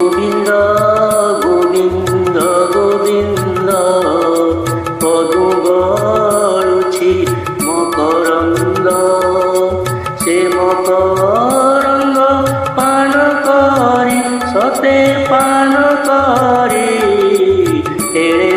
গোবিন্দ গোবিন্দ গোবিন্দ পদু গড়ুছি মকরন্দ সে মকরন্দ পান করে সতে পান করে তেড়ে